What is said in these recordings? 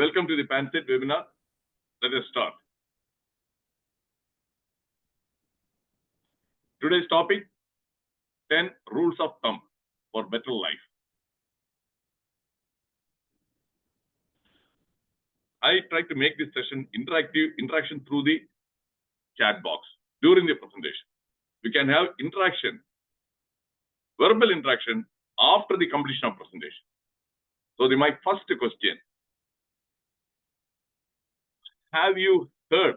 Welcome to the PANSIGHT webinar. Let us start. Today's topic, 10 rules of thumb for better life. I try to make this session interaction through the chat box during the presentation. We can have interaction, verbal interaction after the completion of presentation. So my first question, have you heard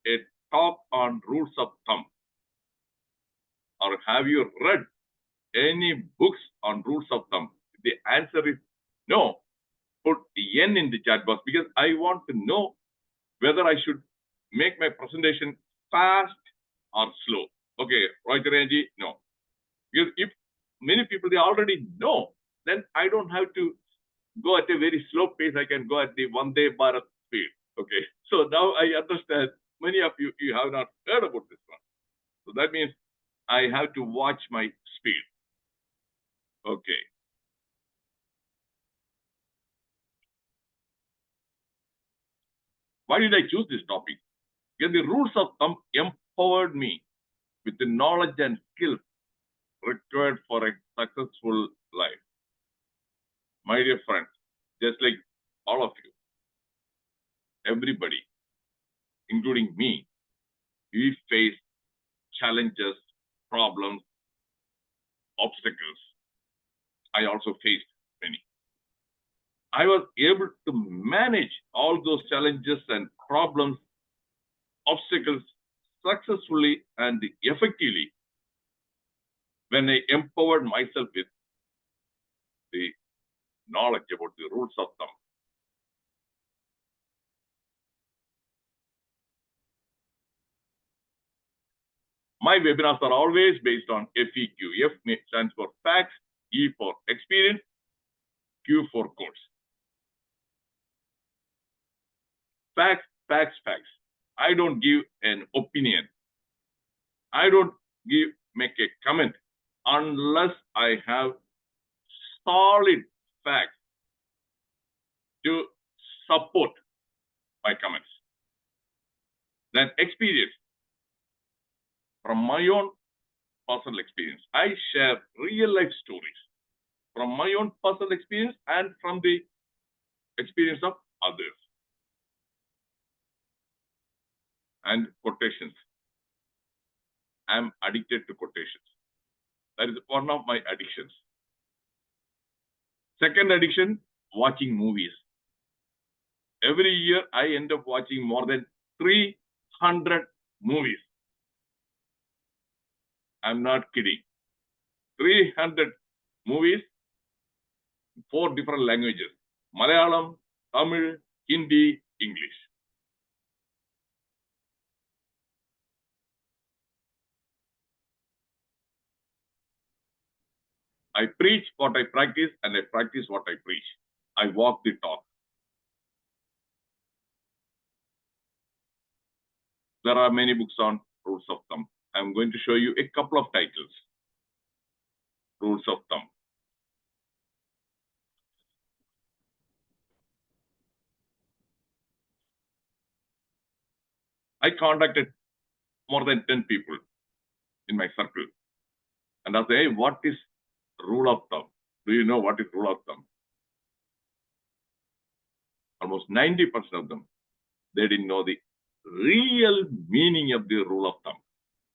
a talk on rules of thumb? Or have you read any books on rules of thumb? If the answer is no, put N in the chat box because I want to know whether I should make my presentation fast or slow. Okay, Roger Angie, no. Because if many people, they already know, then I don't have to go at a very slow pace. I can go at the Vande Bharat speed. Okay, so now I understand many of you have not heard about this one. So that means I have to watch my speed. Okay. Why did I choose this topic? Because the rules of thumb empowered me with the knowledge and skills required for a successful life. My dear friends, just like all of you, everybody, including me, we face challenges, problems, obstacles. I also faced many. I was able to manage all those challenges and problems, obstacles successfully and effectively when I empowered myself with the knowledge about the rules of thumb. My webinars are always based on FEQ. F stands for facts, E for experience, Q for course. Facts, facts, facts. I don't give an opinion. I don't make a comment unless I have solid facts to support my comments. Then experience. From my own personal experience, I share real life stories from my own personal experience and from the experience of others. And quotations. I'm addicted to quotations. That is one of my addictions. Second addiction, watching movies. Every year, I end up watching more than 300 movies. I'm not kidding. 300 movies, 4 different languages. Malayalam, Tamil, Hindi, English. I preach what I practice and I practice what I preach. I walk the talk. There are many books on rules of thumb. I'm going to show you a couple of titles. Rules of thumb. I contacted more than 10 people in my circle. And I say, hey, what is rule of thumb? Do you know what is rule of thumb? Almost 90% of them, they didn't know the real meaning of the rule of thumb.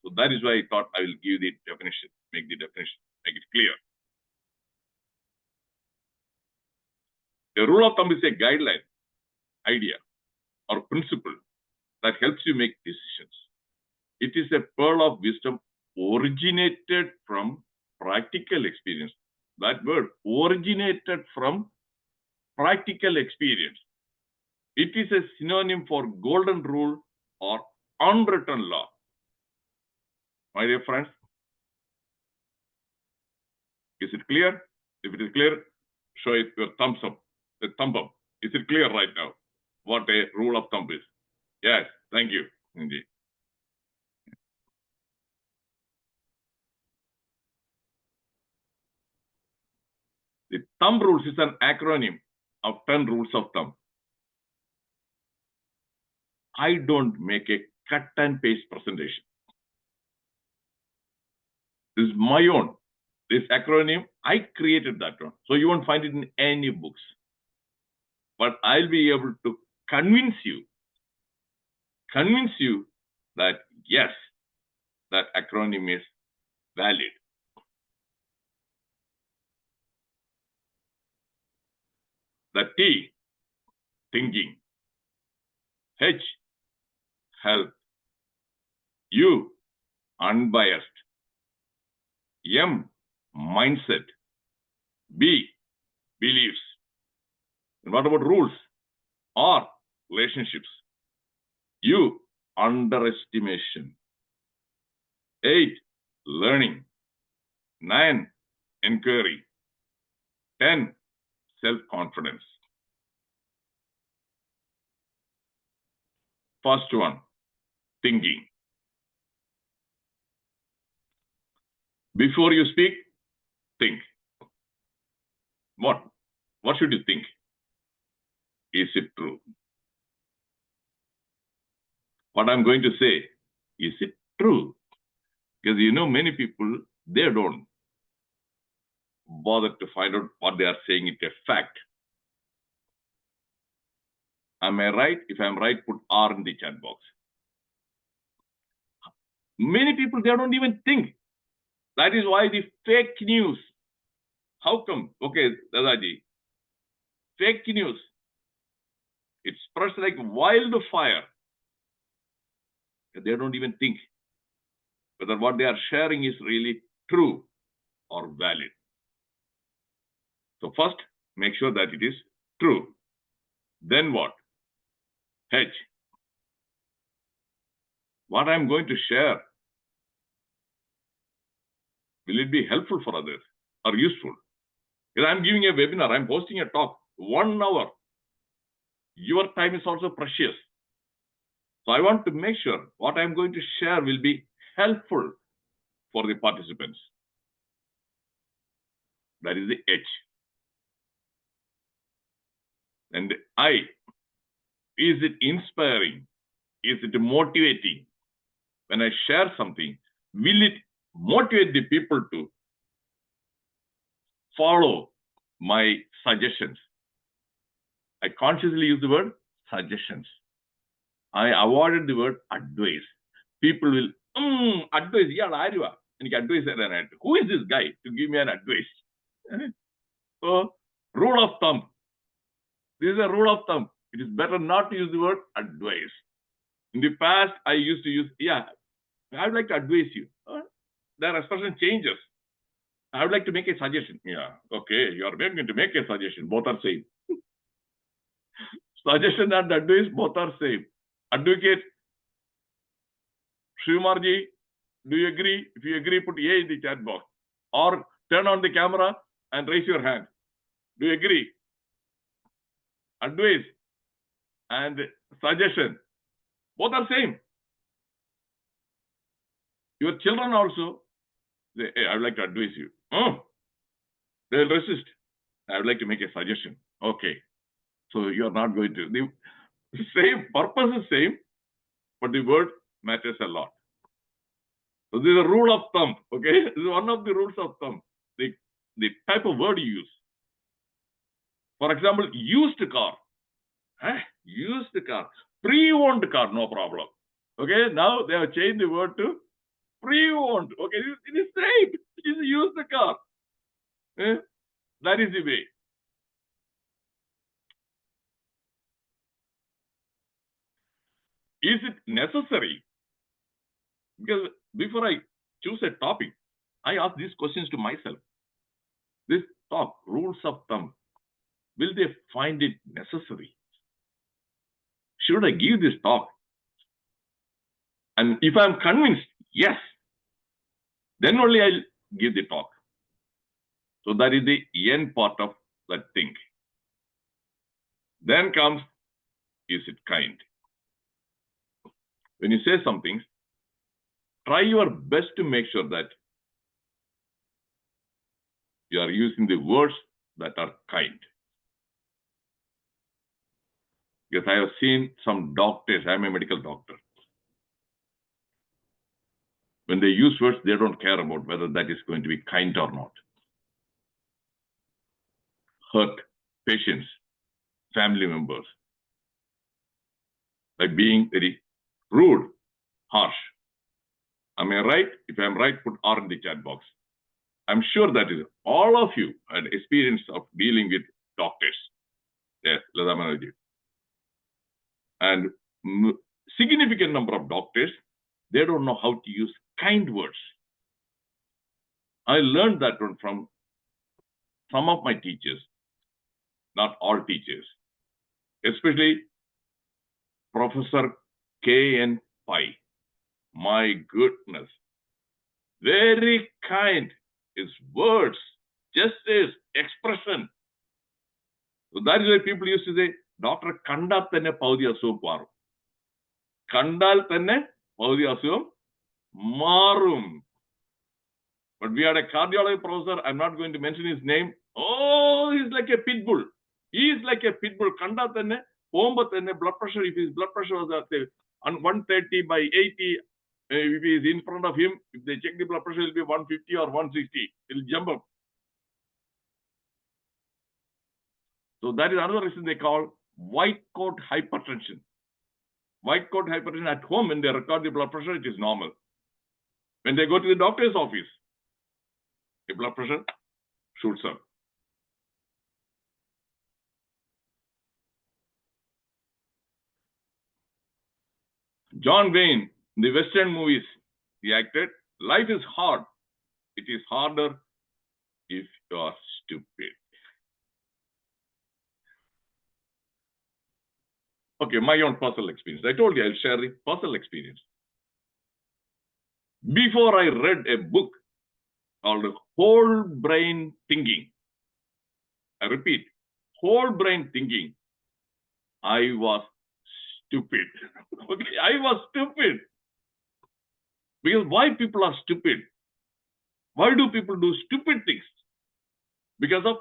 So that is why I thought I will give the definition, make the definition, make it clear. The rule of thumb is a guideline, idea, or principle that helps you make decisions. It is a pearl of wisdom originated from practical experience. That word, originated from practical experience. It is a synonym for golden rule or unwritten law. My dear friends, is it clear? If it is clear, show it your thumbs up, the thumb up. Is it clear right now what a rule of thumb is? Yes, thank you, indeed. The thumb rules is an acronym of 10 rules of thumb. I don't make a cut and paste presentation. This is my own. This acronym, I created that one. So you won't find it in any books. But I'll be able to convince you that yes, that acronym is valid. The T, thinking. H, health. U, unbiased. M, mindset. B, beliefs. And what about rules? R, relationships. U, underestimation. 8, learning. 9, inquiry. 10, self-confidence. First one, thinking. Before you speak, think. What should you think? Is it true? What I'm going to say, is it true? Because many people, they don't bother to find out what they are saying is a fact. Am I right? If I'm right, put R in the chat box. Many people, they don't even think. That is why the fake news. How come? Okay, Dadaji. Fake news. It spreads like wildfire. They don't even think whether what they are sharing is really true or valid. So first, make sure that it is true. Then what? H. What I'm going to share, will it be helpful for others or useful? Because I'm giving a webinar, I'm hosting a talk, 1 hour. Your time is also precious. So I want to make sure what I'm going to share will be helpful for the participants. That is the H. And the I. Is it inspiring? Is it motivating? When I share something, will it motivate the people to follow my suggestions? I consciously use the word suggestions. I avoided the word advice. People will, advice, yeah, advice. Who is this guy to give me an advice? So, rule of thumb. This is a rule of thumb. It is better not to use the word advice. In the past, I used to use, I would like to advise you. Their expression changes. I would like to make a suggestion. Yeah, okay, you are going to make a suggestion. Both are same. Suggestion and advice, both are same. Advocate, Shivamarji, do you agree? If you agree, put A in the chat box. Or turn on the camera and raise your hand. Do you agree? Advice and suggestion, both are same. Your children also say, hey, I would like to advise you. They will resist. I would like to make a suggestion. Okay. So you are not going to. The same purpose is same, but the word matters a lot. So this is a rule of thumb. Okay. This is one of the rules of thumb. The type of word you use. For example, used car. Used car. Pre-owned car, no problem. Okay. Now they have changed the word to pre-owned. Okay. It is same. It is a used car. That is the way. Is it necessary? Because before I choose a topic, I ask these questions to myself. This talk, rules of thumb, will they find it necessary? Should I give this talk? And if I'm convinced, yes, then only I'll give the talk. So that is the end part of that thing. Then comes, is it kind? When you say something, try your best to make sure that you are using the words that are kind. Because I have seen some doctors, I'm a medical doctor. When they use words, they don't care about whether that is going to be kind or not. Hurt patients, family members, by being very rude, harsh. Am I right? If I'm right, put R in the chat box. I'm sure that is all of you had experience of dealing with doctors. Yes, Lada Manaji. And significant number of doctors, they don't know how to use kind words. I learned that one from some of my teachers, not all teachers, especially Professor K.N. Pai. My goodness. Very kind. His words, gestures, expression. So that is why people used to say, Doctor Kanda Tene Paudi Asum Paru. Kandal Tene Paudi Asum Marum. But we had a cardiology professor, I'm not going to mention his name. Oh, he's like a pit bull. He is like a pit bull. Kanda Tene, Pomba Tene, blood pressure, if his blood pressure was at 130 by 80, if he is in front of him, if they check the blood pressure, it will be 150 or 160. It will jump up. So that is another reason they call white coat hypertension. White coat hypertension at home, when they record the blood pressure, it is normal. When they go to the doctor's office, the blood pressure shoots up. John Wayne, in the Western movies, he acted, life is hard. It is harder if you are stupid. Okay, my own personal experience. I told you I'll share the personal experience. Before I read a book called Whole Brain Thinking, I repeat, Whole Brain Thinking, I was stupid. Okay, I was stupid. Because why people are stupid? Why do people do stupid things? Because of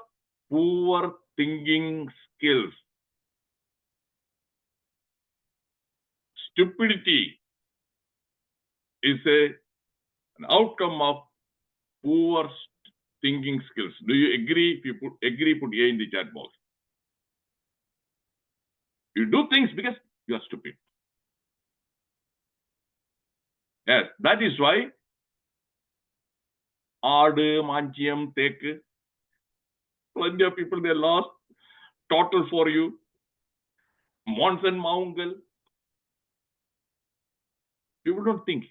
poor thinking skills. Stupidity is an outcome of poor thinking skills. Do you agree? If you put A in the chat box. You do things because you are stupid. Yes, that is why Adu, Manchiam, Tek, plenty of people they lost. Total for you. Monson Maungal. People don't think.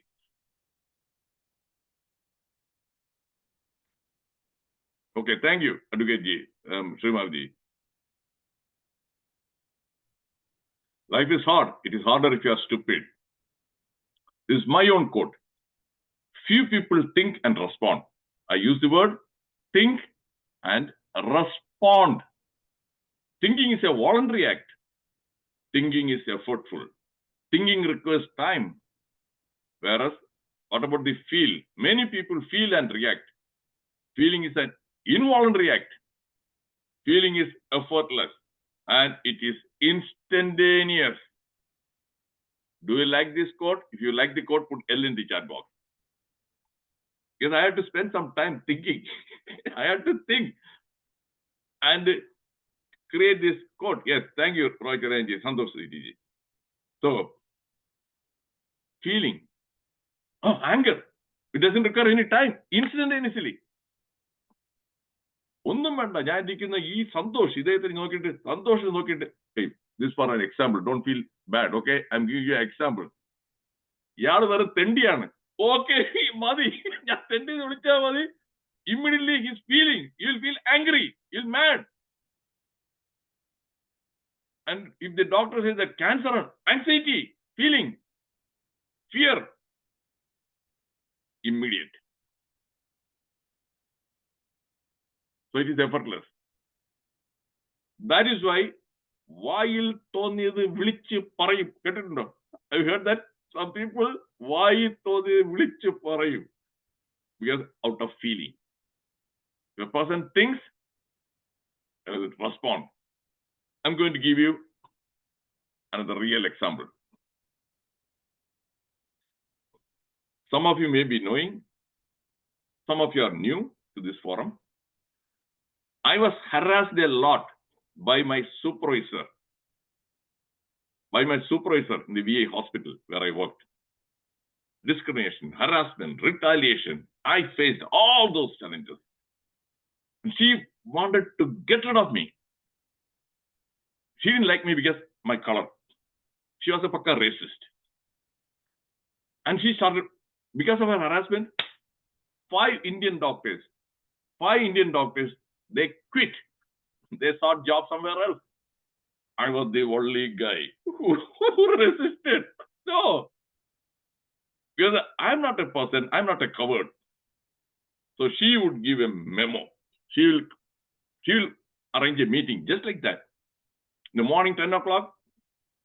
Okay, thank you, Advocate Ji, Srimav. Life is hard. It is harder if you are stupid. This is my own quote. Few people think and respond. I use the word think and respond. Thinking is a voluntary act. Thinking is effortful. Thinking requires time. Whereas, what about the feel? Many people feel and react. Feeling is an involuntary act. Feeling is effortless and it is instantaneous. Do you like this quote? If you like the quote, put L in the chat box. Because I have to spend some time thinking. I have to think and create this quote. Yes, thank you, Roy Karanji, Santosh Ji. So, feeling. Oh, anger. It doesn't require any time. Instantaneously. ഒന്നും വേണ്ട ഞാൻ ഇരിക്കുന്ന ഈ സന്തോഷ് ഇദ്ദേഹത്തിന് നോക്കിയിട്ട് സന്തോഷം നോക്കിയിട്ട് this for an example don't feel bad okay I M giving you example ഇയാൾ വെറും തെണ്ടിയാണ് ഓക്കെ മതി ഞാൻ തെണ്ടി വിളിച്ചാൽ മതി immediately he's feeling you'll feel angry you'll mad and if the doctor says that cancer anxiety feeling fear immediate so it is effortless. That is why വായിൽ തോന്നിയത് വിളിച്ച് പറയും കേട്ടിട്ടുണ്ടോ? Have you heard that? Some people വായിൽ തോന്നിയത് വിളിച്ച് പറയും because out of feeling. If a person thinks, respond. I'm going to give you another real example. Some of you may be knowing, some of you are new to this forum. I was harassed a lot by my supervisor in the VA hospital where I worked. Discrimination, harassment, retaliation. I faced all those challenges. And she wanted to get rid of me. She didn't like me because my color. She was a pakka racist. And she started, because of her harassment, 5 Indian doctors, they quit. They sought job somewhere else. I was the only guy who resisted. No. Because I'm not a person, I'm not a coward. So she would give a memo. She will arrange a meeting just like that. In the morning, 10 o'clock,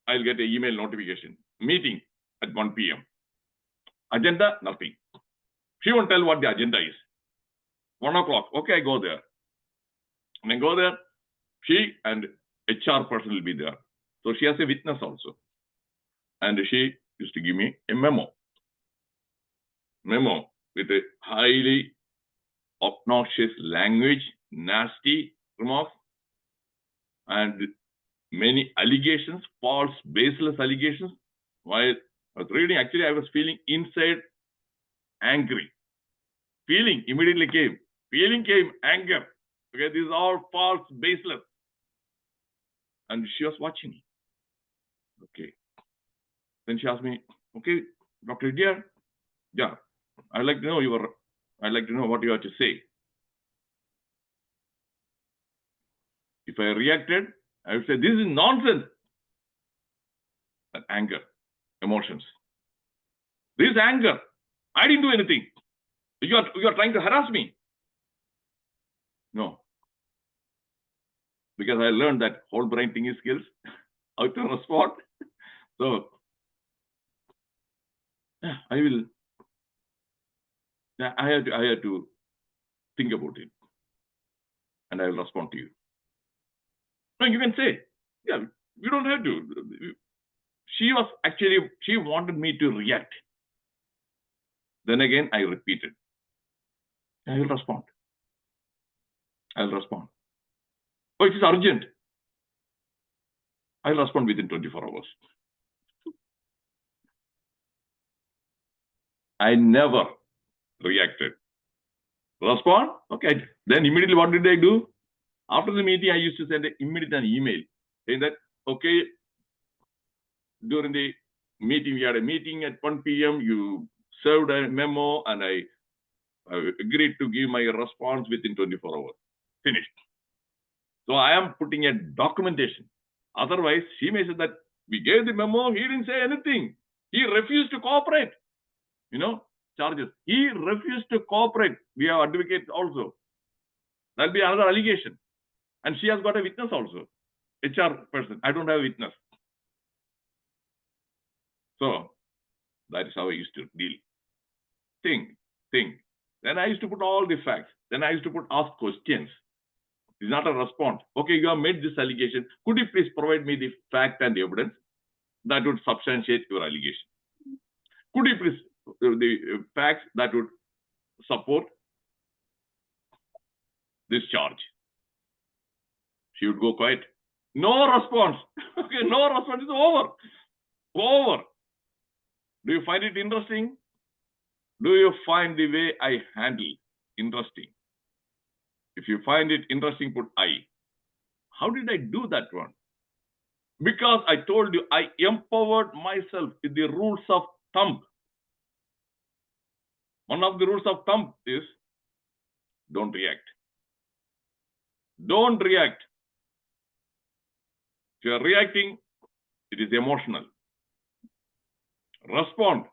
I'll get an email notification. Meeting at 1 p.m. Agenda, nothing. She won't tell what the agenda is. 1 o'clock, okay, I go there. When I go there, she and HR person will be there. So she has a witness also. And she used to give me a memo with a highly obnoxious language, nasty remarks, and many allegations, false, baseless allegations. While I was reading, actually, I was feeling inside angry. Feeling immediately came. Feeling came, anger. Okay, these are all false, baseless. And she was watching me. Okay. Then she asked me, okay, Dr. Reddiar, yeah, I'd like to know what you have to say. If I reacted, I would say, this is nonsense. That anger, emotions. This anger. I didn't do anything. You are trying to harass me. No. Because I learned that whole brain thinking skills, how to respond. So yeah, I have to think about it. And I will respond to you. No, you can say, yeah, you don't have to. She wanted me to react. Then again, I repeated. I will respond. Oh, it is urgent. I'll respond within 24 hours. I never reacted. Respond? Okay. Then immediately what did I do? After the meeting, I used to send immediately an email saying that, okay, during the meeting, we had a meeting at 1 p.m. You served a memo and I agreed to give my response within 24 hours. Finished. So I am putting a documentation. Otherwise, she may say that we gave the memo, he didn't say anything. He refused to cooperate. Charges. He refused to cooperate. We have advocates also. That'll be another allegation. And she has got a witness also. HR person. I don't have a witness. So that is how I used to deal. Think. Then I used to put all the facts. Then I used to ask questions. It's not a response. Okay, you have made this allegation. Could you please provide me the fact and evidence that would substantiate your allegation? Could you please the facts that would support this charge? She would go quiet. No response. Okay, no response. It's over. Do you find it interesting? Do you find the way I handle interesting? If you find it interesting, put I. How did I do that one? Because I told you, I empowered myself with the rules of thumb. One of the rules of thumb is don't react. Don't react. If you are reacting, it is emotional. Respond.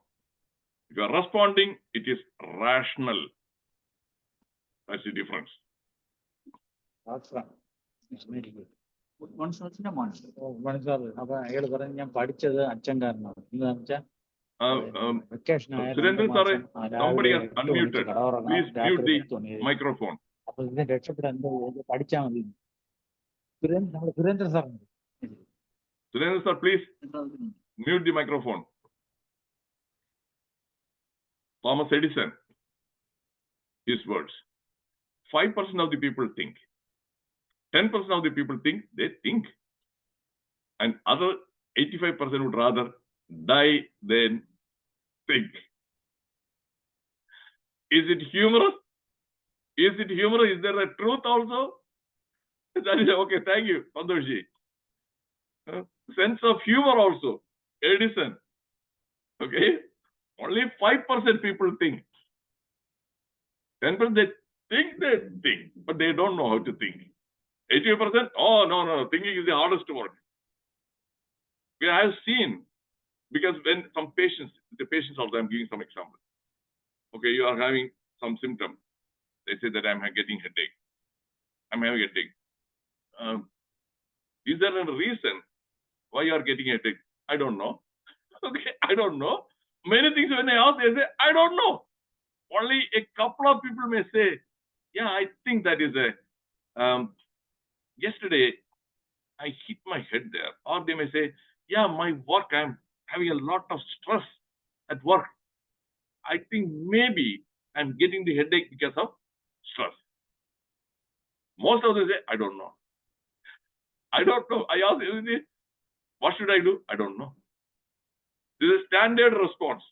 If you are responding, it is rational. That's the difference. That's right. It's very good. One question, one. One sir. I got a പഠിച്ചത് അച്ഛൻകാരനാണ്. Surendra sir, somebody has unmuted. Please mute the microphone. അപ്പോൾ ഇതിനെ രക്ഷപ്പെടാൻ പഠിച്ചാൽ മതി. Surendra sir Surendra sir, please mute the microphone. Thomas Edison, his words. 5% of the people think. 10% of the people think they think. And other 85% would rather die than think. Is it humorous? Is it humorous? Is there a truth also? That is okay. Thank you, Pandoshi. Sense of humor also. Edison. Okay. Only 5% people think. 10% they think, but they don't know how to think. 80%, oh no, thinking is the hardest work. I have seen, because when some patients, the patients also, I'm giving some example. Okay, you are having some symptom. They say that I'm getting headache. I'm having a headache. Is there a reason why you are getting a headache? I don't know. Okay, I don't know. Many things when I ask, they say, I don't know. Only a couple of people may say, yeah, I think that is a, yesterday I hit my head there. Or they may say, yeah, my work, I'm having a lot of stress at work. I think maybe I'm getting the headache because of stress. Most of them say, I don't know. I don't know. I ask everything, what should I do? I don't know. This is a standard response.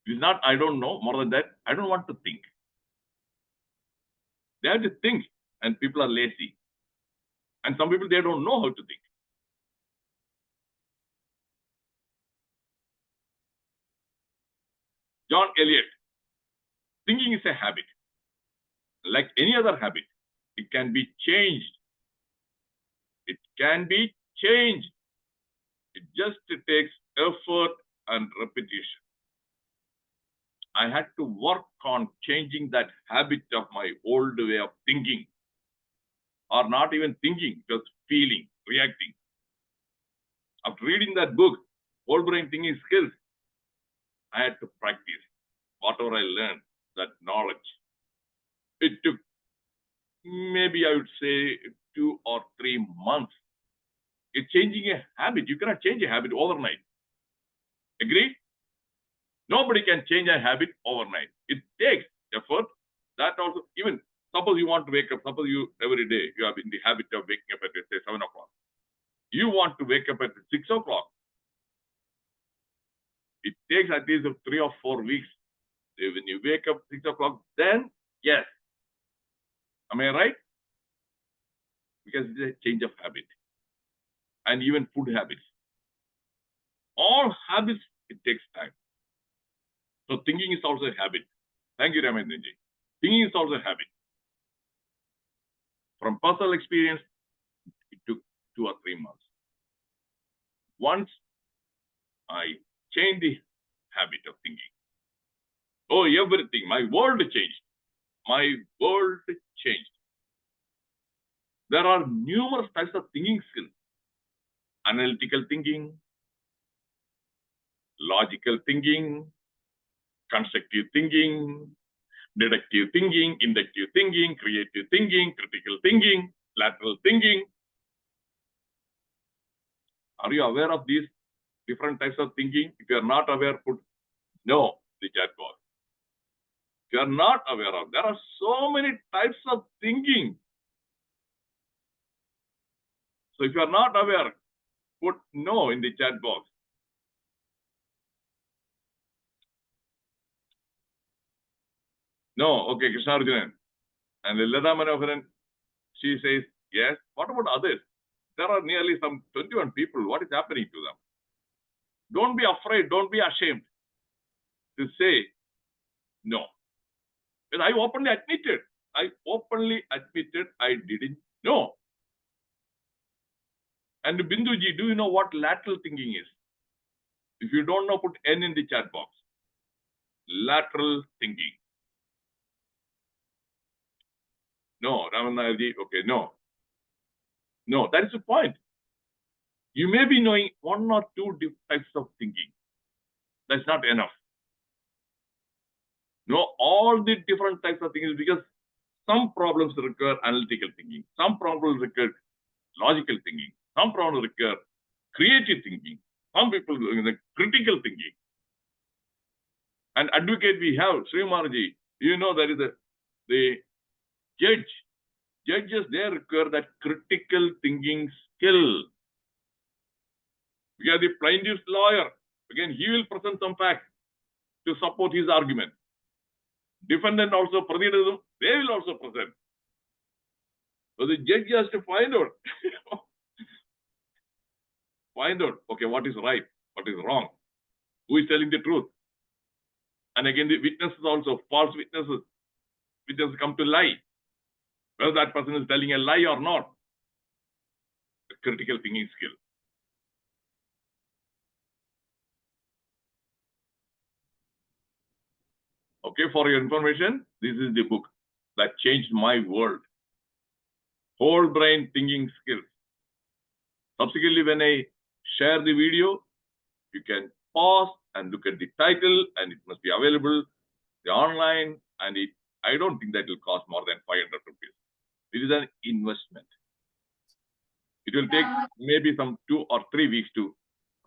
It's not, I don't know. More than that, I don't want to think. They have to think, and people are lazy. And some people, they don't know how to think. John Eliot, thinking is a habit. Like any other habit, it can be changed. It can be changed. It just takes effort and repetition. I had to work on changing that habit of my old way of thinking, or not even thinking, just feeling, reacting. After reading that book, Whole Brain Thinking Skills, I had to practice whatever I learned, that knowledge. It took maybe I would say 2 or 3 months. It's changing a habit. You cannot change a habit overnight. Agree? Nobody can change a habit overnight. It takes effort. That also, even suppose you want to wake up, suppose you every day you have in the habit of waking up at say 7 o'clock. You want to wake up at 6 o'clock. It takes at least 3 or 4 weeks. When you wake up 6 o'clock, then yes. Am I right? Because it's a change of habit. And even food habits. All habits, it takes time. So thinking is also a habit. Thank you, Ramendranji. Thinking is also a habit. From personal experience, it took 2 or 3 months. Once I changed the habit of thinking, oh, everything, my world changed. My world changed. There are numerous types of thinking skills. Analytical thinking, logical thinking, constructive thinking, deductive thinking, inductive thinking, creative thinking, critical thinking, lateral thinking. Are you aware of these different types of thinking? If you are not aware, put no in the chat box. If you are not aware of, there are so many types of thinking. So if you are not aware, put no in the chat box. No, okay, Krishna Arjunan. And Leda Manoharan, she says, yes. What about others? There are nearly some 21 people. What is happening to them? Don't be afraid. Don't be ashamed to say no. Because I openly admitted. I didn't know. And Binduji, do you know what lateral thinking is? If you don't know, put N in the chat box. Lateral thinking. No, Ramanarji, okay, no. No, that is the point. You may be knowing 1 or 2 types of thinking. That's not enough. Know all the different types of thinking because some problems require analytical thinking. Some problems require logical thinking. Some problems require creative thinking. Some people critical thinking. And advocate we have, Sri Maharji, you know that is the judge. Judges, they require that critical thinking skill. We have the plaintiff's lawyer. Again, he will present some facts to support his argument. Defendant also, Pradidadam, they will also present. So the judge has to find out. Find out, okay, what is right, what is wrong, who is telling the truth. And again, the witnesses also, false witnesses. Witnesses come to lie. Whether that person is telling a lie or not. The critical thinking skill. Okay, for your information, this is the book that changed my world. Whole brain thinking skills. Subsequently, when I share the video, you can pause and look at the title, and it must be available online, and I don't think that will cost more than 500 rupees. It is an investment. It will take maybe some 2 or 3 weeks to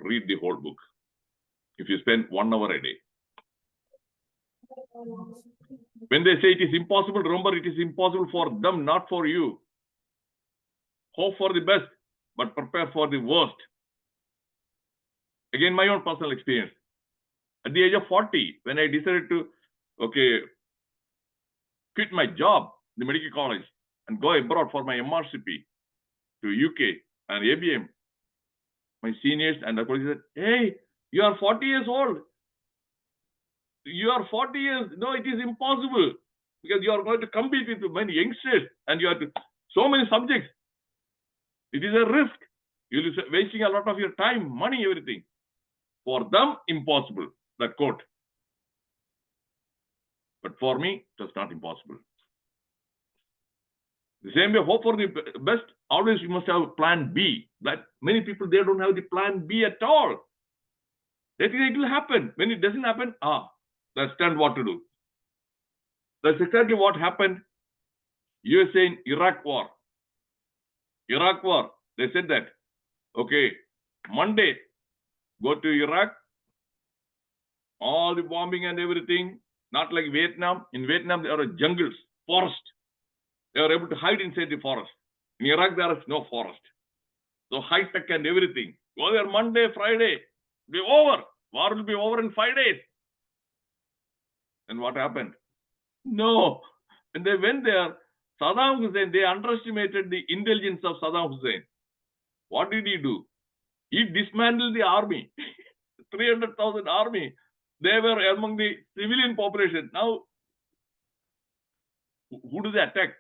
read the whole book if you spend 1 hour a day. When they say it is impossible, remember it is impossible for them, not for you. Hope for the best, but prepare for the worst. Again, my own personal experience. At the age of 40, when I decided to, quit my job, the medical college, and go abroad for my MRCP to UK and ABM, my seniors and the colleagues said, hey, you are 40 years old. You are 40 years. No, it is impossible because you are going to compete with many youngsters and you have to, so many subjects. It is a risk. You will be wasting a lot of your time, money, everything. For them, impossible, that quote. But for me, it was not impossible. The same way, hope for the best, always you must have plan B. That many people, they don't have the plan B at all. They think it will happen. When it doesn't happen, that's then what to do. That's exactly what happened. USA in Iraq war. Iraq war, they said that, okay, Monday, go to Iraq, all the bombing and everything, not like Vietnam. In Vietnam, there are jungles, forest. They are able to hide inside the forest. In Iraq, there is no forest. So high tech and everything. Go there Monday, Friday, be over. War will be over in 5 days. And what happened? No. When they went there, Saddam Hussein, they underestimated the intelligence of Saddam Hussein. What did he do? He dismantled the army. 300,000 army. They were among the civilian population. Now, who do they attack?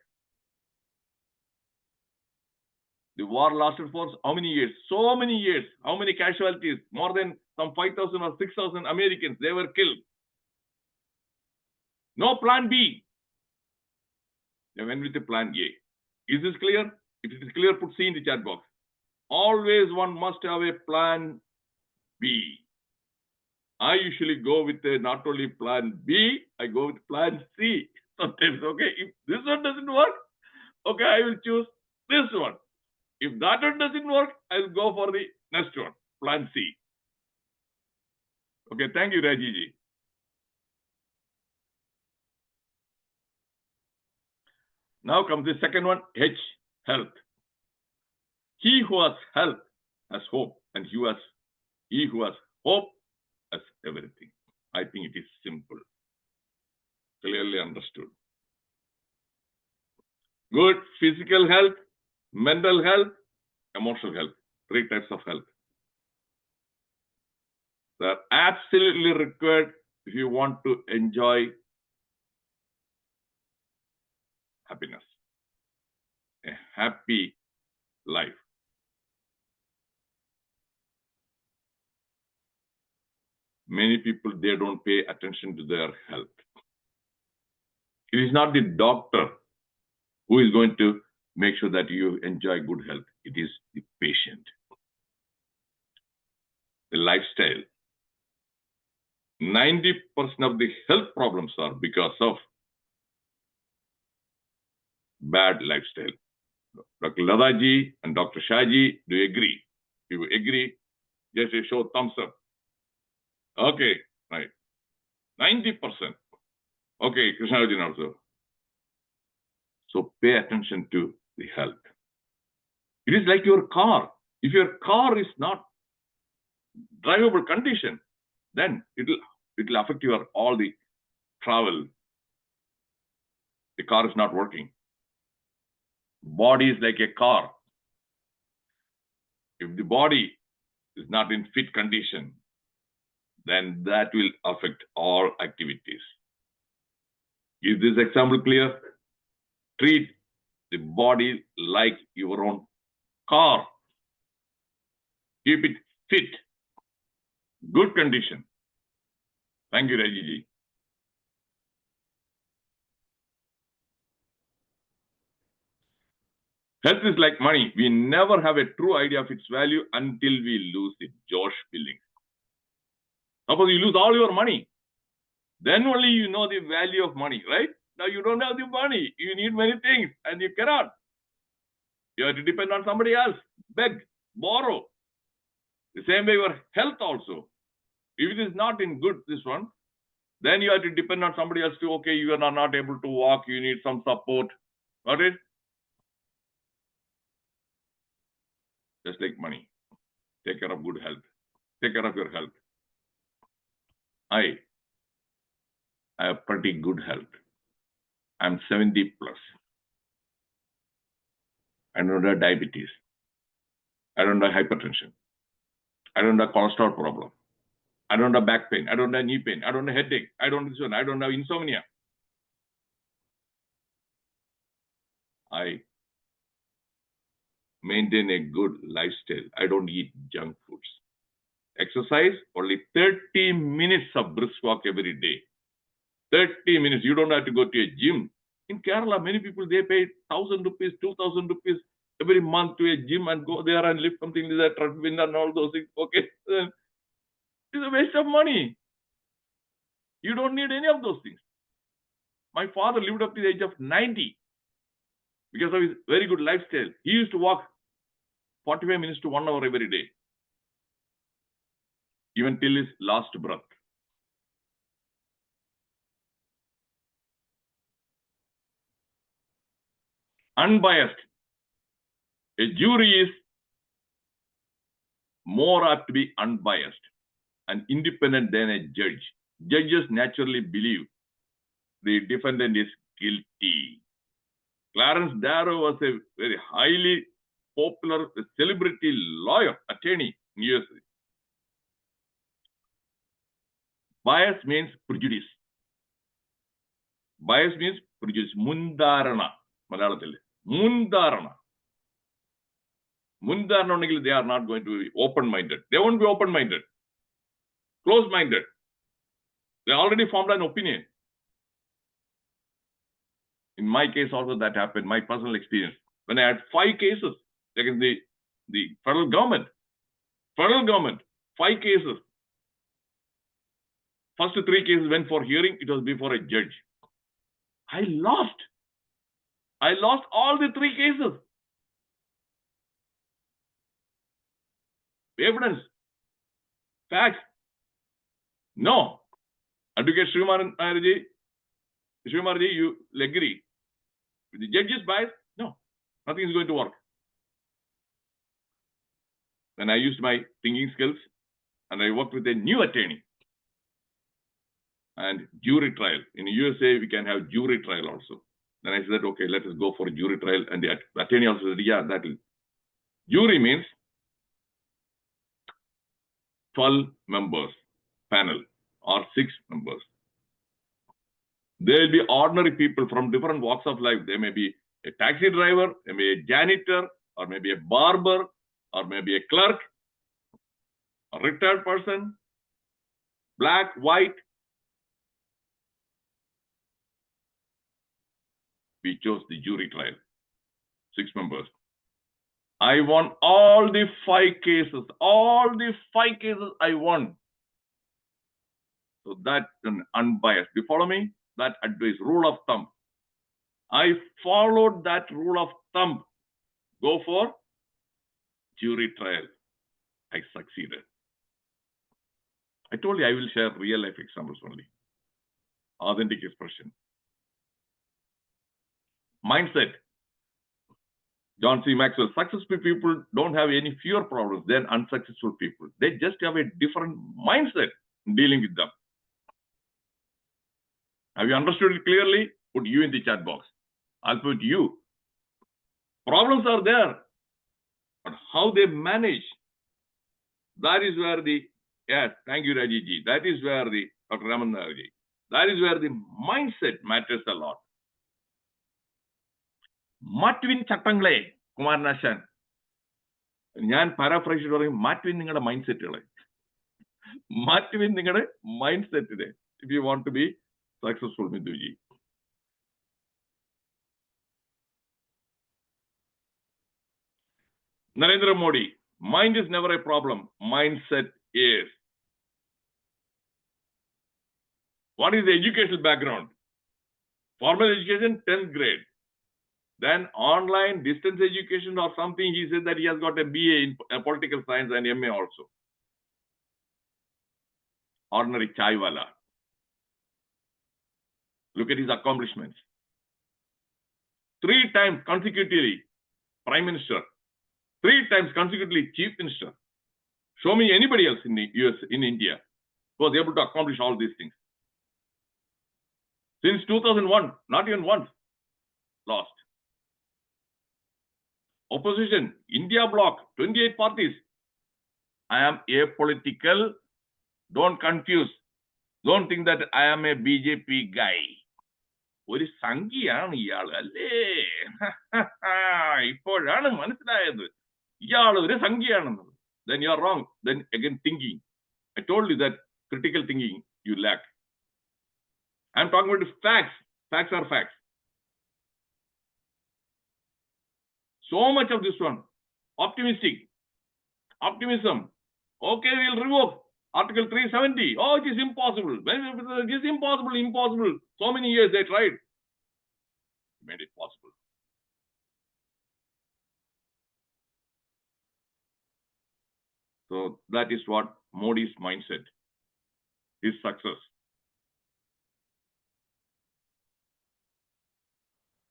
The war lasted for how many years? So many years. How many casualties? More than some 5,000 or 6,000 Americans. They were killed. No plan B. They went with the plan A. Is this clear? If it is clear, put C in the chat box. Always one must have a plan B. I usually go with not only plan B, I go with plan C. Sometimes, okay, if this one doesn't work, okay, I will choose this one. If that one doesn't work, I will go for the next one, plan C. Okay, thank you, Rajiji. Now comes the second one, H, health. He who has health has hope, and he who has hope has everything. I think it is simple, clearly understood. Good physical health, mental health, emotional health, 3 types of health. They are absolutely required if you want to enjoy happiness, a happy life. Many people, they don't pay attention to their health. It is not the doctor who is going to make sure that you enjoy good health. It is the patient. The lifestyle. 90% of the health problems are because of bad lifestyle. Dr. Ladaji and Dr. Shaji, do you agree? If you agree, just show thumbs up. Okay, right. 90%. Okay, Krishnarajin also. So pay attention to the health. It is like your car. If your car is not drivable condition, then it will affect your all the travel. The car is not working. Body is like a car. If the body is not in fit condition, then that will affect all activities. Is this example clear? Treat the body like your own car. Keep it fit, good condition. Thank you, Rajiji. Health is like money. We never have a true idea of its value until we lose it. Josh Billings. Suppose you lose all your money, then only you know the value of money, right? Now you don't have the money. You need many things and you cannot. You have to depend on somebody else, beg, borrow. The same way your health also. If it is not in good, this one, then you have to depend on somebody else to, okay, you are not able to walk, you need some support. Got it? Just like money. Take care of good health. Take care of your health. I have pretty good health. I'm 70 plus. I don't have diabetes. I don't have hypertension. I don't have cholesterol problem. I don't have back pain. I don't have knee pain. I don't have headache. I don't have this one. I don't have insomnia. I maintain a good lifestyle. I don't eat junk foods. Exercise, only 30 minutes of brisk walk every day. 30 minutes. You don't have to go to a gym. In Kerala, many people, they pay 1,000 rupees, 2,000 rupees every month to a gym and go there and lift something like that, treadmill and all those things. Okay. It's a waste of money. You don't need any of those things. My father lived up to the age of 90 because of his very good lifestyle. He used to walk 45 minutes to 1 hour every day, even till his last breath. Unbiased. A jury is more apt to be unbiased and independent than a judge. Judges naturally believe the defendant is guilty. Clarence Darrow was a very highly popular celebrity lawyer, attorney in USA. Bias means prejudice. Bias means prejudice. Mundarana. Malayalam. Mundarana. Mundarana, they are not going to be open-minded. They won't be open-minded. Close-minded. They already formed an opinion. In my case also that happened, my personal experience. When I had 5 cases against the federal government, 5 cases. First 3 cases went for hearing, it was before a judge. I lost all the 3 cases. Evidence, facts. No. Advocate Srimarji, you agree. With the judge's bias, no, nothing is going to work. Then I used my thinking skills and I worked with a new attorney. And jury trial. In the USA, we can have jury trial also. Then I said, okay, let us go for a jury trial. And the attorney also said, yeah, that will. Jury means 12 members panel or 6 members. There will be ordinary people from different walks of life. There may be a taxi driver, there may be a janitor, or maybe a barber, or maybe a clerk, a retired person, black, white. We chose the jury trial, 6 members. I won all the 5 cases. All the 5 cases I won. So that's an unbiased. Do you follow me? That advice, rule of thumb. I followed that rule of thumb. Go for jury trial. I succeeded. I told you I will share real life examples only. Authentic expression. Mindset. John C. Maxwell, successful people don't have any fewer problems than unsuccessful people. They just have a different mindset in dealing with them. Have you understood it clearly? Put you in the chat box. I'll put you. Problems are there, but how they manage, that is where the, yes, thank you, Raji. That is where the, Dr. Raman Raji, that is where the mindset matters a lot. Matwin Chattangle, Kumar Nashan. Nyan paraphrase പറയും മാറ്റുവിൻ നിങ്ങളുടെ mind സെറ്റുകളെ മാറ്റുവിൻ നിങ്ങളുടെ mind സെറ്റിനെ if you want to be successful, Midhuji. Narendra Modi, mind is never a problem, mindset is. What is the educational background? Formal education, 10th grade. Then online distance education or something, he said that he has got a BA in political science and MA also. Ordinary chaiwala. Look at his accomplishments. 3 times consecutively Prime Minister. 3 times consecutively Chief Minister. Show me anybody else in the US, in India, who was able to accomplish all these things. Since 2001, not even once lost. Opposition, India bloc, 28 parties. I am apolitical. Don't confuse. Don't think that I am a BJP guy. ഒരു സംഖ്യയാണ് ഇയാൾ അല്ലേ ഇപ്പോഴാണ് മനസ്സിലായത് ഇയാൾ ഒരു സംഖ്യയാണെന്നത്. Then you are wrong. Then again thinking. I told you that critical thinking you lack. I'm talking about facts. Facts are facts. So much of this one. Optimistic. Optimism. Okay, we'll revoke Article 370. Oh, it is impossible. It is impossible, impossible. So many years they tried. Made it possible. So that is what Modi's mindset, his success.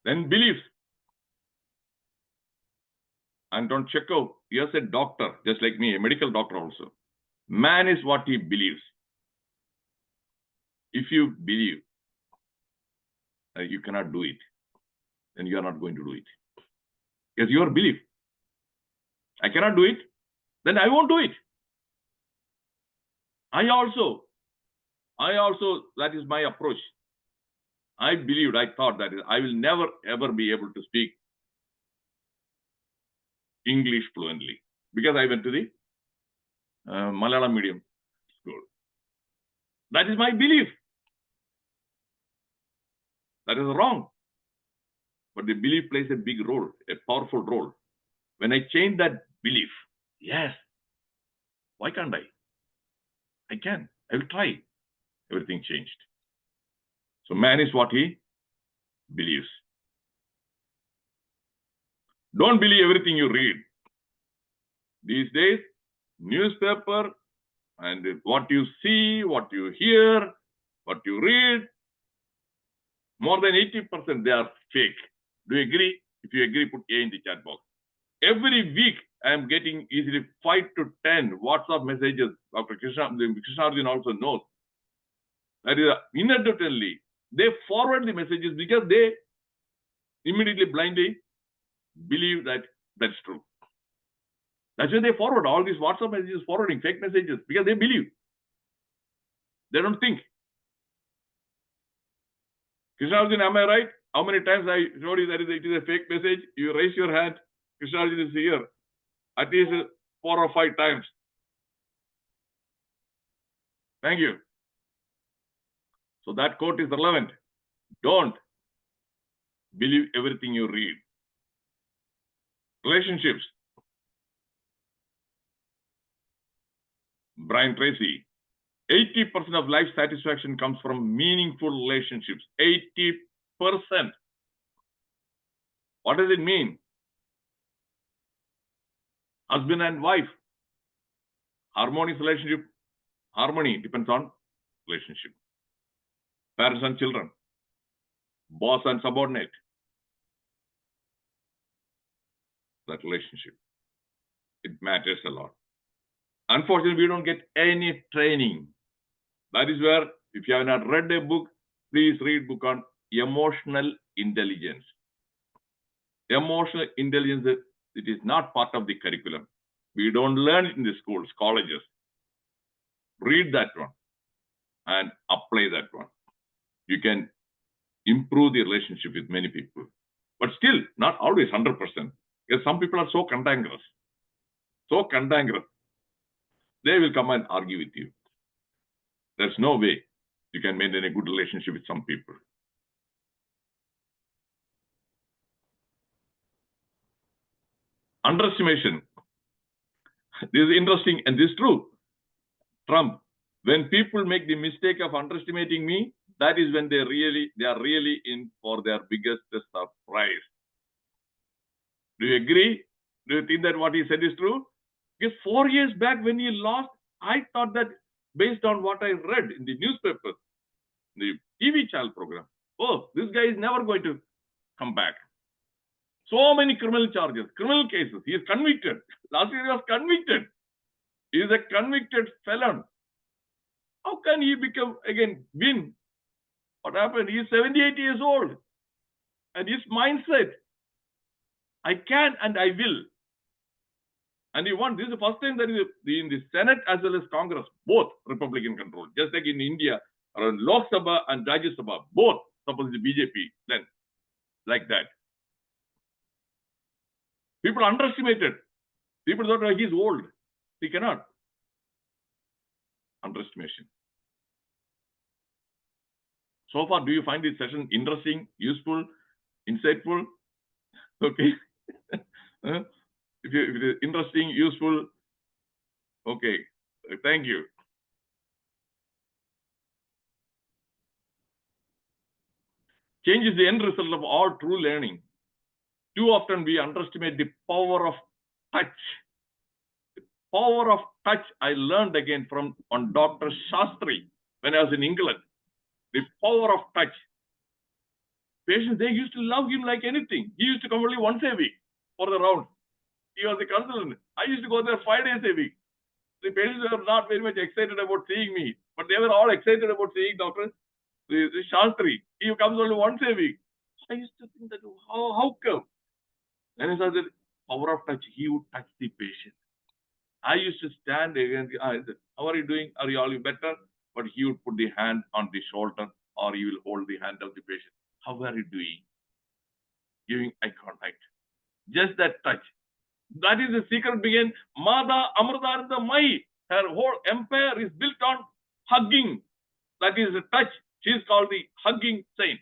Then beliefs. And don't check out. You're a doctor, just like me, a medical doctor also. Man is what he believes. If you believe you cannot do it, then you are not going to do it. It's your belief. I cannot do it, then I won't do it. I also, that is my approach. I believed, I thought that I will never ever be able to speak English fluently because I went to the Malayalam medium school. That is my belief. That is wrong. But the belief plays a big role, a powerful role. When I change that belief, yes, why can't I? I can. I will try. Everything changed. So man is what he believes. Don't believe everything you read. These days, newspaper and what you see, what you hear, what you read, more than 80% they are fake. Do you agree? If you agree, put A in the chat box. Every week, I am getting easily 5 to 10 WhatsApp messages. Dr. Krishnarjun also knows. That is inadvertently, they forward the messages because they immediately blindly believe that that's true. That's why they forward all these WhatsApp messages, forwarding fake messages because they believe. They don't think. Krishnarjun, am I right? How many times I showed you that it is a fake message? You raise your hand. Krishnarjun is here. At least 4 or 5 times. Thank you. So that quote is relevant. Don't believe everything you read. Relationships. Brian Tracy. 80% of life satisfaction comes from meaningful relationships. 80%. What does it mean? Husband and wife, harmonious relationship, harmony depends on relationship. Parents and children, boss and subordinate, that relationship, it matters a lot. Unfortunately, we don't get any training. That is where, if you have not read a book, please read book on emotional intelligence. Emotional intelligence, it is not part of the curriculum. We don't learn it in the schools, colleges. Read that one and apply that one. You can improve the relationship with many people. But still, not always 100%. Because some people are so cantankerous. So cantankerous. They will come and argue with you. There's no way you can maintain a good relationship with some people. Underestimation. This is interesting and this is true. Trump, when people make the mistake of underestimating me, that is when they are really in for their biggest surprise. Do you agree? Do you think that what he said is true? Because 4 years back when he lost, I thought that based on what I read in the newspaper, the TV channel program, oh, this guy is never going to come back. So many criminal charges, criminal cases. He is convicted. Last year he was convicted. He is a convicted felon. How can he become again win? What happened? He is 78 years old. And his mindset, I can and I will. And he won. This is the first time that in the Senate as well as Congress, both Republican control. Just like in India, around Lok Sabha and Rajya Sabha, both supposed to BJP then. Like that. People underestimated. People thought, oh, he's old. He cannot. Underestimation. So far, do you find this session interesting, useful, insightful? Okay. If it is interesting, useful, okay. Thank you. Change is the end result of all true learning. Too often we underestimate the power of touch. The power of touch I learned again on Dr. Shastri when I was in England. The power of touch. Patients, they used to love him like anything. He used to come only once a week for the round. He was a consultant. I used to go there 5 days a week. The patients were not very much excited about seeing me, but they were all excited about seeing Dr. Shastri. He comes only once a week. I used to think that, how come? Then I saw the power of touch. He would touch the patient. I used to stand against, how are you doing? Are you all better? But he would put the hand on the shoulder or he will hold the hand of the patient. How are you doing? Giving eye contact. Just that touch. That is the secret began. Mada Amrita Mai. Her whole empire is built on hugging. That is a touch. She is called the hugging saint.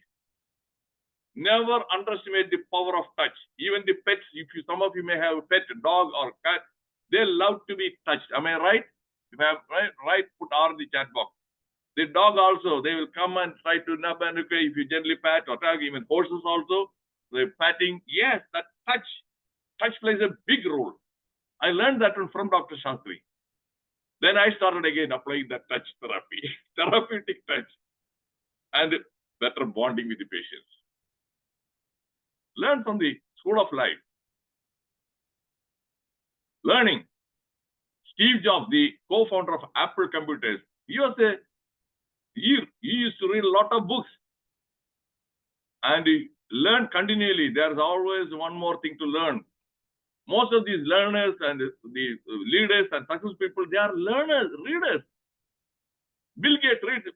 Never underestimate the power of touch. Even the pets, some of you may have a pet, dog or cat, they love to be touched. Am I right? If I am right, put R in the chat box. The dog also, they will come and try to nub and if you gently pat or tug, even horses also, they're patting. Yes, that touch. Touch plays a big role. I learned that one from Dr. Shastri. Then I started again applying that touch therapy, therapeutic touch, and better bonding with the patients. Learn from the school of life. Learning. Steve Jobs, the co-founder of Apple Computers, he used to read a lot of books. And he learned continually. There's always one more thing to learn. Most of these learners and the leaders and successful people, they are learners, readers. Bill Gates reads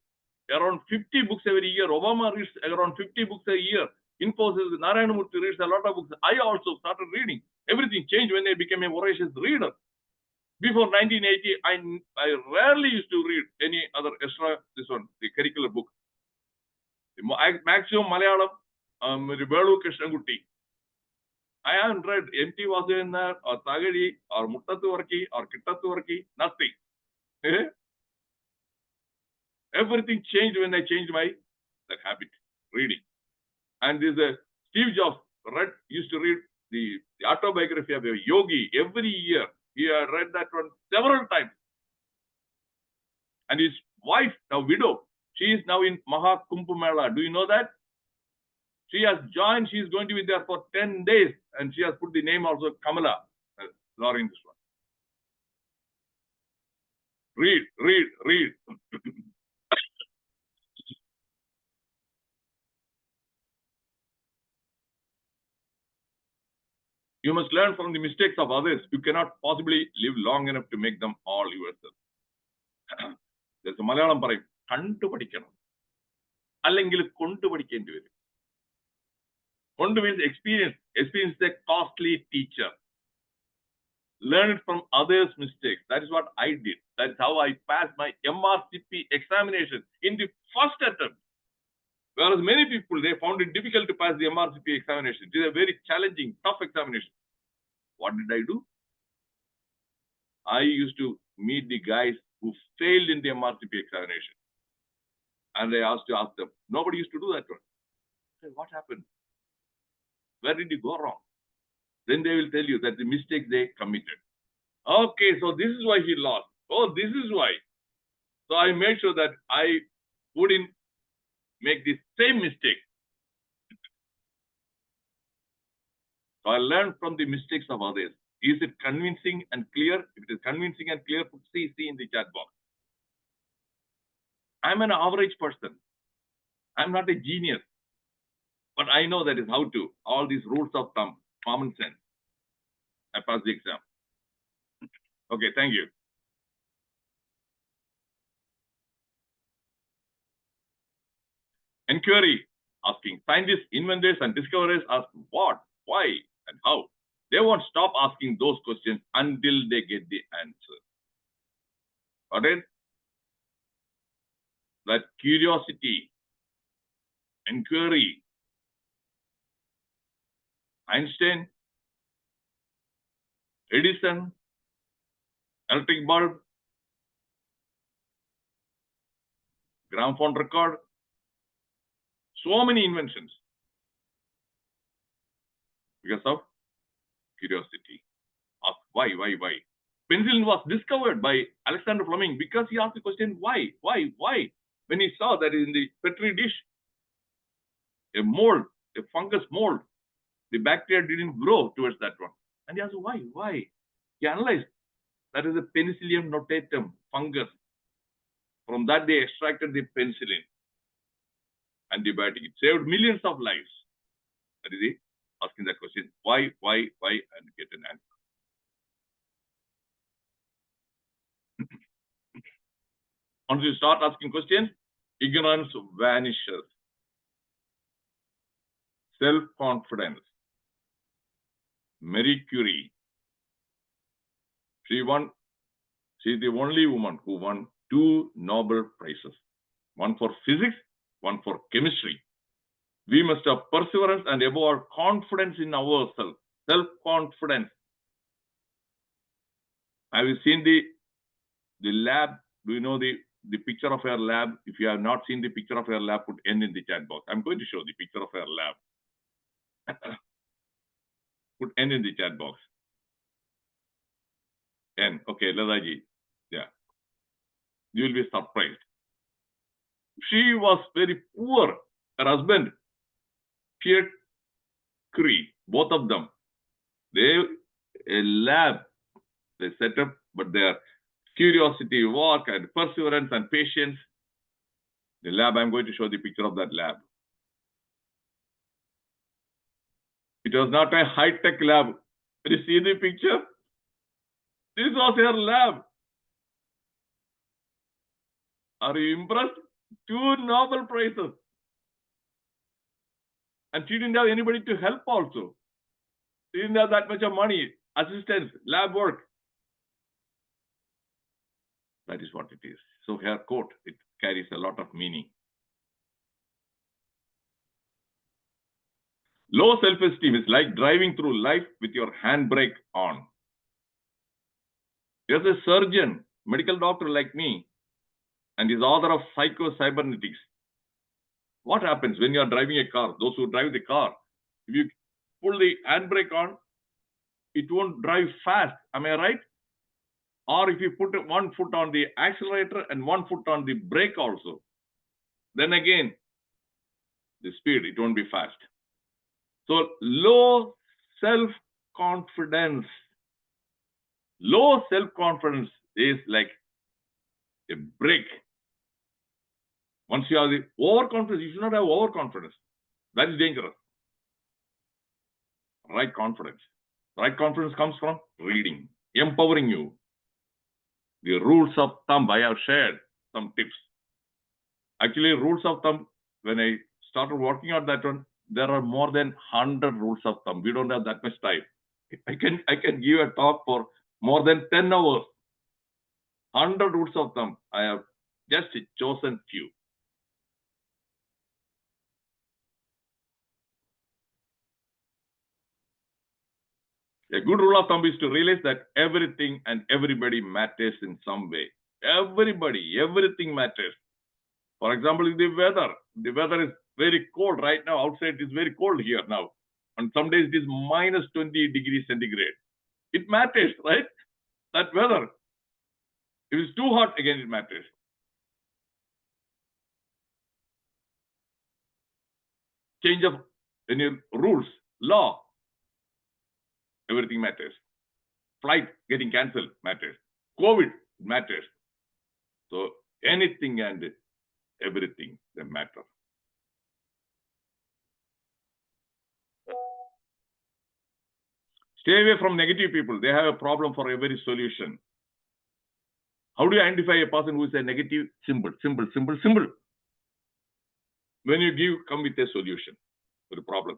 around 50 books every year. Obama reads around 50 books a year. Infosys, Narayana Murthy reads a lot of books. I also started reading. Everything changed when I became a voracious reader. Before 1980, I rarely used to read any other the curricular book. The maximum Malayalam, Velu Krishnankutti. I haven't read M.T. Vasudevan or Tagadi or Muttathu Varki or Kittathu Varki, nothing. Everything changed when I changed that habit, reading. And this Steve Jobs used to read the autobiography of a yogi every year. He had read that one several times. And his wife, now widow, she is now in Maha Kumbh Mela. Do you know that? She has joined. She is going to be there for 10 days. And she has put the name also Kamala. Lauren, this one. Read. You must learn from the mistakes of others. You cannot possibly live long enough to make them all yourself. There's a Malayalam parayum. Kandu padikkanam. Allengil kondu padikkendi varum. Kondu means experience. Experience is a costly teacher. Learn it from others' mistakes. That is what I did. That's how I passed my MRCP examination in the first attempt. Whereas many people, they found it difficult to pass the MRCP examination. It is a very challenging, tough examination. What did I do? I used to meet the guys who failed in the MRCP examination. And I asked them. Nobody used to do that one. I said, what happened? Where did you go wrong? Then they will tell you that the mistake they committed. Okay, so this is why he lost. Oh, this is why. So I made sure that I wouldn't make the same mistake. So I learned from the mistakes of others. Is it convincing and clear? If it is convincing and clear, put CC in the chat box. I'm an average person. I'm not a genius. But I know that is how to. All these rules of thumb, common sense. I passed the exam. Okay, thank you. Inquiry, asking. Scientists, inventors, and discoverers ask what, why, and how. They won't stop asking those questions until they get the answer. Got it? That curiosity, inquiry. Einstein, Edison, electric bulb, gramophone record, so many inventions because of curiosity. Ask why? Penicillin was discovered by Alexander Fleming because he asked the question, why? When he saw that in the Petri dish, a mold, a fungus mold, the bacteria didn't grow towards that one. And he asked, why? He analyzed that is a Penicillium notatum fungus. From that, they extracted the penicillin, antibiotic. It saved millions of lives. That is it. Asking that question, why, and get an answer. Once you start asking questions, ignorance vanishes. Self-confidence. Marie Curie. She's the only woman who won 2 Nobel Prizes. One for physics, one for chemistry. We must have perseverance and above all confidence in ourselves. Self-confidence. Have you seen the lab? Do you know the picture of our lab? If you have not seen the picture of our lab, put N in the chat box. I'm going to show the picture of our lab. Put N in the chat box. N. Okay, Ladaji. Yeah. You will be surprised. She was very poor. Her husband, Pierre Curie, both of them. A lab they set up, but their curiosity, work, and perseverance and patience. The lab, I'm going to show the picture of that lab. It was not a high-tech lab. Can you see the picture? This was her lab. Are you impressed? 2 Nobel Prizes. And she didn't have anybody to help also. She didn't have that much of money, assistance, lab work. That is what it is. So her quote, it carries a lot of meaning. Low self-esteem is like driving through life with your handbrake on. There's a surgeon, medical doctor like me, and is author of Psycho-Cybernetics. What happens when you are driving a car? Those who drive the car, if you pull the handbrake on, it won't drive fast. Am I right? or if you put one foot on the accelerator and one foot on the brake also, then again, the speed, it won't be fast. So low self-confidence. Low self-confidence is like a brake. Once you have the overconfidence, you should not have overconfidence. That is dangerous. Right confidence. Right confidence comes from reading, empowering you. The rules of thumb, I have shared some tips. Actually, rules of thumb, when I started working on that one, there are more than 100 rules of thumb. We don't have that much time. I can give a talk for more than 10 hours. 100 rules of thumb. I have just chosen few. A good rule of thumb is to realize that everything and everybody matters in some way. Everybody, everything matters. For example, the weather is very cold right now. Outside it is very cold here now. And some days it is minus 20 degrees centigrade. It matters, right? That weather. If it's too hot, again it matters. Change of any rules, law, everything matters. Flight getting cancelled matters. COVID matters. So anything and everything, they matter. Stay away from negative people. They have a problem for every solution. How do you identify a person who is a negative? Simple. When you come with a solution for the problem.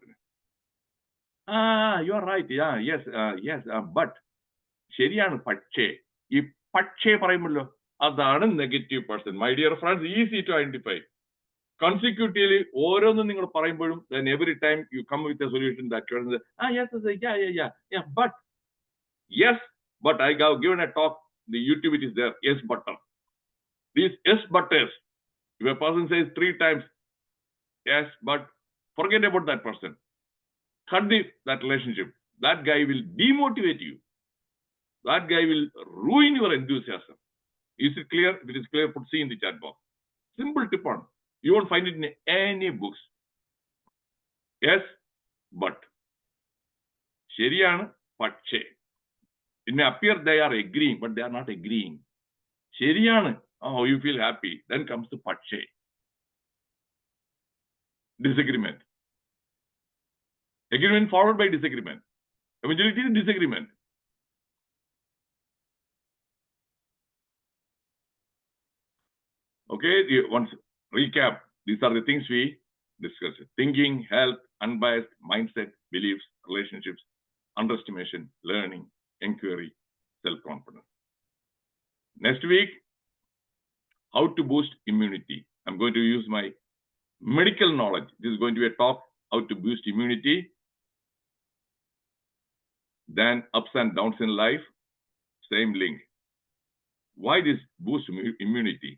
You are right. Yeah, yes, but ശരിയാണ് പക്ഷേ ഈ പക്ഷേ പറയുമല്ലോ അതാണ് negative person. My dear friends, easy to identify. Consecutively, ഓരോന്നും നിങ്ങൾ പറയുമ്പോഴും then every time you come with a solution that you're yeah, but I have given a talk, the YouTube it is there, yes button. These yes butters, if a person says 3 times yes but, forget about that person. Cut that relationship. That guy will demotivate you. That guy will ruin your enthusiasm. Is it clear? If it is clear, put C in the chat box. Simple tip on. You won't find it in any books. Yes, but. ശരിയാണ് പക്ഷേ. It may appear they are agreeing, but they are not agreeing. ശരിയാണ്. Oh, you feel happy. Then comes the പക്ഷേ. Disagreement. Agreement followed by disagreement. Eventually it is disagreement. Okay, once recap. These are the things we discussed. Thinking, health, unbiased, mindset, beliefs, relationships, underestimation, learning, inquiry, self-confidence. Next week, how to boost immunity. I'm going to use my medical knowledge. This is going to be a talk, how to boost immunity. Then ups and downs in life, same link. Why this boost immunity?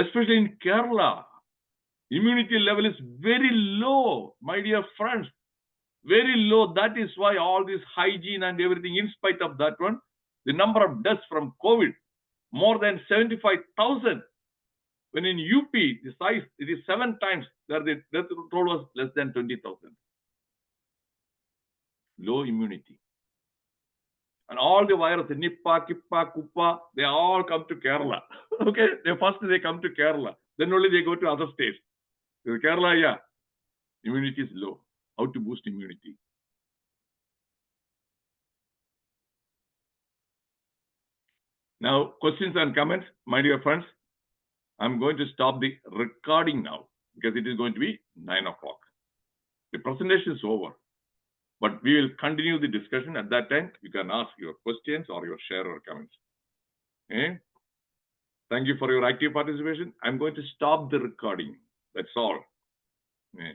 Especially in Kerala, immunity level is very low, my dear friends. Very low. That is why all this hygiene and everything, in spite of that one, the number of deaths from COVID, more than 75,000. When in UP, the size, it is 7 times, where the death toll was less than 20,000. Low immunity. And all the virus, Nipah, Kippa, Kuppa, they all come to Kerala. Okay, first they come to Kerala. Then only they go to other states. So Kerala, yeah, immunity is low. How to boost immunity? Now, questions and comments, my dear friends. I'm going to stop the recording now because it is going to be 9 o'clock. The presentation is over, but we will continue the discussion. At that time, you can ask your questions or your share or comments. Okay? Thank you for your active participation. I'm going to stop the recording. That's all. Okay.